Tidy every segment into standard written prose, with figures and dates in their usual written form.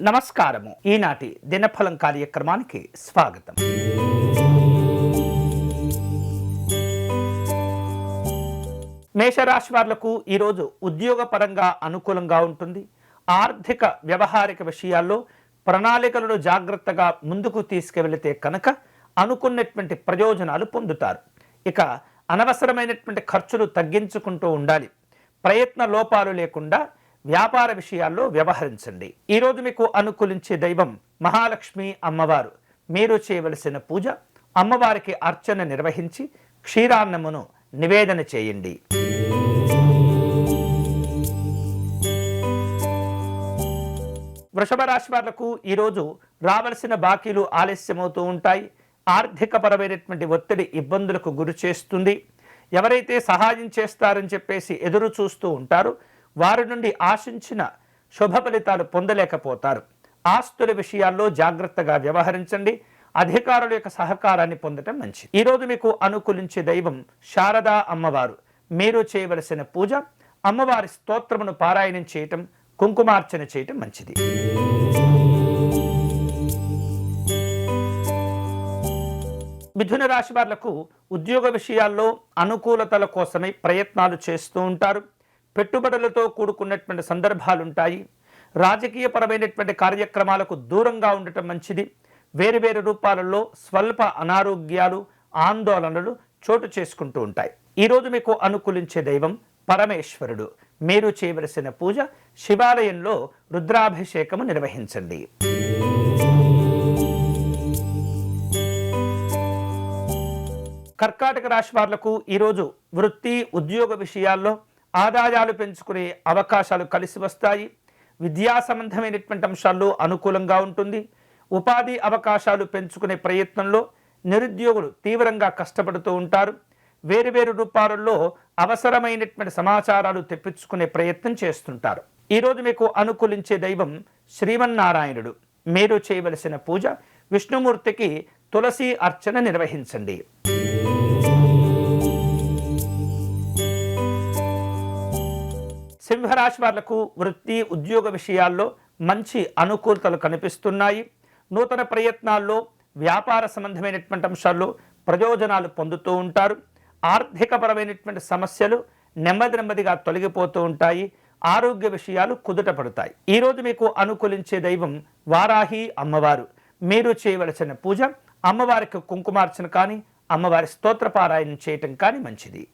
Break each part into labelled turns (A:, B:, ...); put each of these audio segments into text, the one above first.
A: నమస్కారము. ఈనాటి దినఫలం కార్యక్రమానికి స్వాగతం. మేషరాశి వాళ్లకు ఈరోజు ఉద్యోగపరంగా అనుకూలంగా ఉంటుంది. ఆర్థిక వ్యవహారిక విషయాల్లో ప్రణాళికలను జాగ్రత్తగా ముందుకు తీసుకువెళితే కనుక అనుకున్నటువంటి ప్రయోజనాలు పొందుతారు. ఇక అనవసరమైనటువంటి ఖర్చులు తగ్గించుకుంటూ ఉండాలి. ప్రయత్న లోపాలు లేకుండా వ్యాపార విషయాల్లో వ్యవహరించండి. ఈరోజు మీకు అనుకూలించే దైవం మహాలక్ష్మి అమ్మవారు. మీరు చేయవలసిన పూజ అమ్మవారికి అర్చన నిర్వహించి క్షీరాన్నమును నివేదన చేయండి. వృషభ రాశి వాళ్లకు ఈరోజు రావలసిన బాకీలు ఆలస్యమవుతూ ఉంటాయి. ఆర్థికపరమైనటువంటి ఒత్తిడి ఇబ్బందులకు గురి చేస్తుంది. ఎవరైతే సహాయం చేస్తారని చెప్పేసి ఎదురు చూస్తూ ఉంటారో వారి నుండి ఆశించిన శుభ ఫలితాలు పొందలేకపోతారు. ఆస్తుల విషయాల్లో జాగ్రత్తగా వ్యవహరించండి. అధికారుల యొక్క సహకారాన్ని పొందటం మంచిది. ఈరోజు మీకు అనుకూలించే దైవం శారదా అమ్మవారు. మీరు చేయవలసిన పూజ అమ్మవారి స్తోత్రమును పారాయణం చేయటం, కుంకుమార్చన చేయటం మంచిది. మిథున రాశి వాళ్లకు ఉద్యోగ విషయాల్లో అనుకూలతల కోసమై ప్రయత్నాలు చేస్తూ ఉంటారు. పెట్టుబడులతో కూడుకున్నటువంటి సందర్భాలుంటాయి. రాజకీయపరమైనటువంటి కార్యక్రమాలకు దూరంగా ఉండటం మంచిది. వేరువేరు రూపాలలో స్వల్ప అనారోగ్యాలు, ఆందోళనలు చోటు చేసుకుంటూ ఉంటాయి. ఈరోజు మీకు అనుకూలించే దైవం పరమేశ్వరుడు. మీరు చేయవలసిన పూజ శివాలయంలో రుద్రాభిషేకము నిర్వహించండి. కర్కాటక రాశి వాళ్లకు ఈరోజు వృత్తి ఉద్యోగ విషయాల్లో ఆదాయాలు పెంచుకునే అవకాశాలు కలిసి వస్తాయి. విద్యా సంబంధమైనటువంటి అంశాల్లో అనుకూలంగా ఉంటుంది. ఉపాధి అవకాశాలు పెంచుకునే ప్రయత్నంలో నిరుద్యోగులు తీవ్రంగా కష్టపడుతూ ఉంటారు. వేరువేరు రూపాలలో అవసరమైనటువంటి సమాచారాలు తెప్పించుకునే ప్రయత్నం చేస్తుంటారు. ఈరోజు మీకు అనుకూలించే దైవం శ్రీమన్నారాయణుడు. మీరు చేయవలసిన పూజ విష్ణుమూర్తికి తులసి అర్చన నిర్వహించండి. సింహరాశి వాళ్లకు వృత్తి ఉద్యోగ విషయాల్లో మంచి అనుకూలతలు కనిపిస్తున్నాయి. నూతన ప్రయత్నాల్లో వ్యాపార సంబంధమైనటువంటి అంశాల్లో ప్రయోజనాలు పొందుతూ ఉంటారు. ఆర్థికపరమైనటువంటి సమస్యలు నెమ్మదిగా తొలగిపోతూ ఉంటాయి. ఆరోగ్య విషయాలు కుదుట పడతాయి. ఈరోజు మీకు అనుకూలించే దైవం వారాహి అమ్మవారు. మీరు చేయవలసిన పూజ అమ్మవారికి కుంకుమార్చన కానీ అమ్మవారి స్తోత్రపారాయణం చేయటం కానీ మంచిది.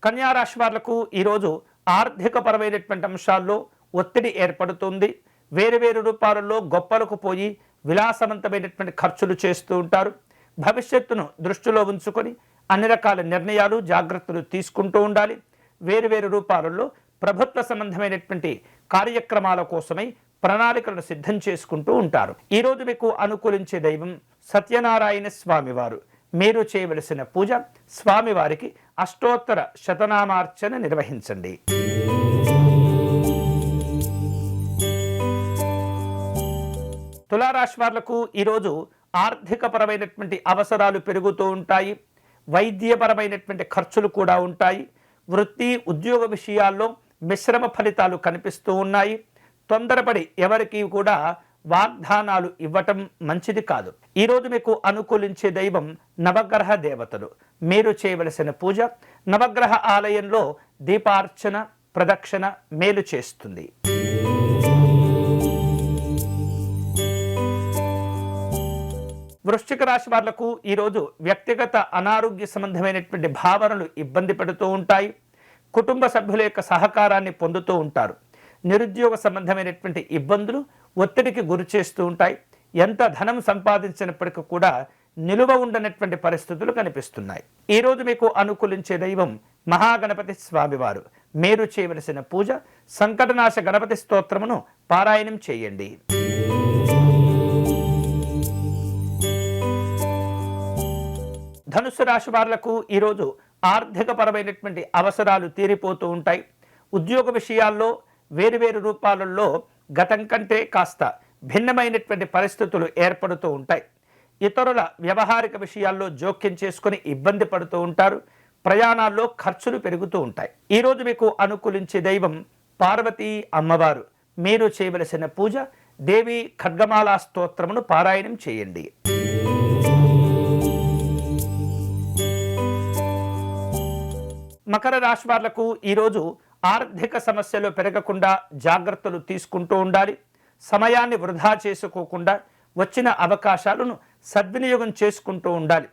A: కన్యారాశి వాళ్లకు ఈరోజు ఆర్థికపరమైనటువంటి అంశాల్లో ఒత్తిడి ఏర్పడుతుంది. వేరువేరు రూపాలలో గొప్పలకు పోయి విలాసవంతమైనటువంటి ఖర్చులు చేస్తూ ఉంటారు. భవిష్యత్తును దృష్టిలో ఉంచుకొని అన్ని రకాల నిర్ణయాలు జాగ్రత్తలు తీసుకుంటూ ఉండాలి. వేరువేరు రూపాలలో ప్రభుత్వ సంబంధమైనటువంటి కార్యక్రమాల కోసమై ప్రణాళికలను సిద్ధం చేసుకుంటూ ఉంటారు. ఈరోజు మీకు అనుకూలించే దైవం సత్యనారాయణ స్వామివారు. మీరు చేయవలసిన పూజ స్వామివారికి అష్టోత్తర శతనామార్చన నిర్వహించండి. తులారాశి వాళ్లకు ఈరోజు ఆర్థికపరమైనటువంటి అవసరాలు పెరుగుతూ ఉంటాయి. వైద్యపరమైనటువంటి ఖర్చులు కూడా ఉంటాయి. వృత్తి ఉద్యోగ విషయాల్లో మిశ్రమ ఫలితాలు కనిపిస్తూ ఉన్నాయి. తొందరపడి ఎవరికి కూడా వాగ్దానాలు ఇవ్వటం మంచిది కాదు. ఈరోజు మీకు అనుకూలించే దైవం నవగ్రహ దేవతలు. మీరు చేయవలసిన పూజ నవగ్రహ ఆలయంలో దీపార్చన ప్రదక్షిణ మేలు చేస్తుంది. వృశ్చిక రాశి వాళ్లకు ఈరోజు వ్యక్తిగత అనారోగ్య సంబంధమైనటువంటి భావనలు ఇబ్బంది పడుతూ ఉంటాయి. కుటుంబ సభ్యుల యొక్క సహకారాన్ని పొందుతూ ఉంటారు. నిరుద్యోగ సంబంధమైనటువంటి ఇబ్బందులు ఒత్తిడికి గురి చేస్తూ ఉంటాయి. ఎంత ధనం సంపాదించినప్పటికీ కూడా నిలువ ఉండనటువంటి పరిస్థితులు కనిపిస్తున్నాయి. ఈరోజు మీకు అనుకూలించే దైవం మహాగణపతి స్వామివారు. మీరు చేయవలసిన పూజ సంకటనాశ గణపతి స్తోత్రమును పారాయణం చేయండి. ధనుస్సు రాశి వాళ్లకు ఈరోజు ఆర్థికపరమైనటువంటి అవసరాలు తీరిపోతూ ఉంటాయి. ఉద్యోగ విషయాల్లో వేరువేరు రూపాలలో గతం కంటే కాస్త భిన్నమైనటువంటి పరిస్థితులు ఏర్పడుతూ ఉంటాయి. ఇతరుల వ్యవహారిక విషయాల్లో జోక్యం చేసుకొని ఇబ్బంది పడుతూ ఉంటారు. ప్రయాణాల్లో ఖర్చులు పెరుగుతూ ఉంటాయి. ఈరోజు మీకు అనుకూలించే దైవం పార్వతీ అమ్మవారు. మీరు చేయవలసిన పూజ దేవి ఖడ్గమాల స్తోత్రమును పారాయణం చేయండి. మకర రాశి వాళ్లకు ఈరోజు ఆర్థిక సమస్యలు పెరగకుండా జాగ్రత్తలు తీసుకుంటూ ఉండాలి. సమయాన్ని వృధా చేసుకోకుండా వచ్చిన అవకాశాలను సద్వినియోగం చేసుకుంటూ ఉండాలి.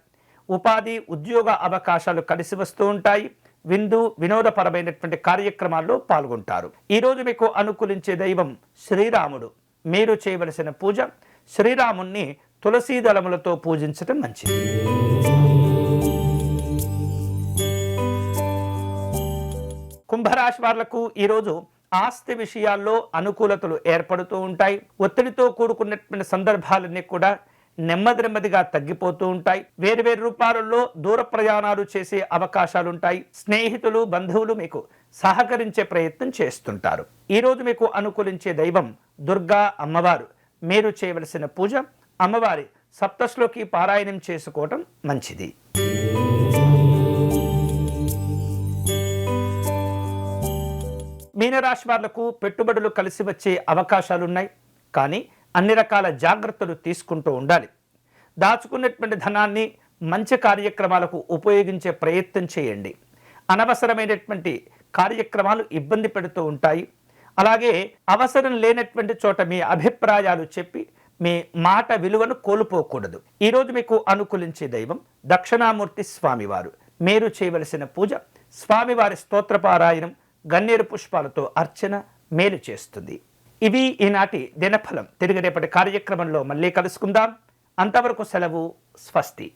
A: ఉపాధి ఉద్యోగ అవకాశాలు కలిసి వస్తూ ఉంటాయి. వినోదపరమైనటువంటి కార్యక్రమాల్లో పాల్గొంటారు. ఈరోజు మీకు అనుకూలించే దైవం శ్రీరాముడు. మీరు చేయవలసిన పూజ శ్రీరాముణ్ణి తులసీ దళములతో పూజించడం మంచిది. కుంభరాశి వాళ్లకు ఈరోజు ఆస్తి విషయాల్లో అనుకూలతలు ఏర్పడుతూ ఉంటాయి. ఒత్తిడితో కూడుకున్నటువంటి సందర్భాలన్నీ కూడా నెమ్మదిగా తగ్గిపోతూ ఉంటాయి. వేరువేరు రూపాలలో దూర ప్రయాణాలు చేసే అవకాశాలుంటాయి. స్నేహితులు బంధువులు మీకు సహకరించే ప్రయత్నం చేస్తుంటారు. ఈరోజు మీకు అనుకూలించే దైవం దుర్గా అమ్మవారు. మీరు చేయవలసిన పూజ అమ్మవారి సప్తశ్లోకి పారాయణం చేసుకోవటం మంచిది. మీనరాశి వాళ్లకు పెట్టుబడులు కలిసి వచ్చే అవకాశాలున్నాయి. కానీ అన్ని రకాల జాగ్రత్తలు తీసుకుంటూ ఉండాలి. దాచుకున్నటువంటి ధనాన్ని మంచి కార్యక్రమాలకు ఉపయోగించే ప్రయత్నం చేయండి. అనవసరమైనటువంటి కార్యక్రమాలు ఇబ్బంది పెడుతూ ఉంటాయి. అలాగే అవసరం లేనటువంటి చోట మీ అభిప్రాయాలు చెప్పి మీ మాట విలువను కోల్పోకూడదు. ఈరోజు మీకు అనుకూలించే దైవం దక్షిణామూర్తి స్వామివారు. మీరు చేయవలసిన పూజ స్వామివారి స్తోత్రపారాయణం, గన్నేరు పుష్పాలతో అర్చన మేలు చేస్తుంది. ఇవి ఈనాటి దినఫలం. తిరిగి రేపటి కార్యక్రమంలో మళ్ళీ కలుసుకుందాం. అంతవరకు సెలవు. స్వస్తి.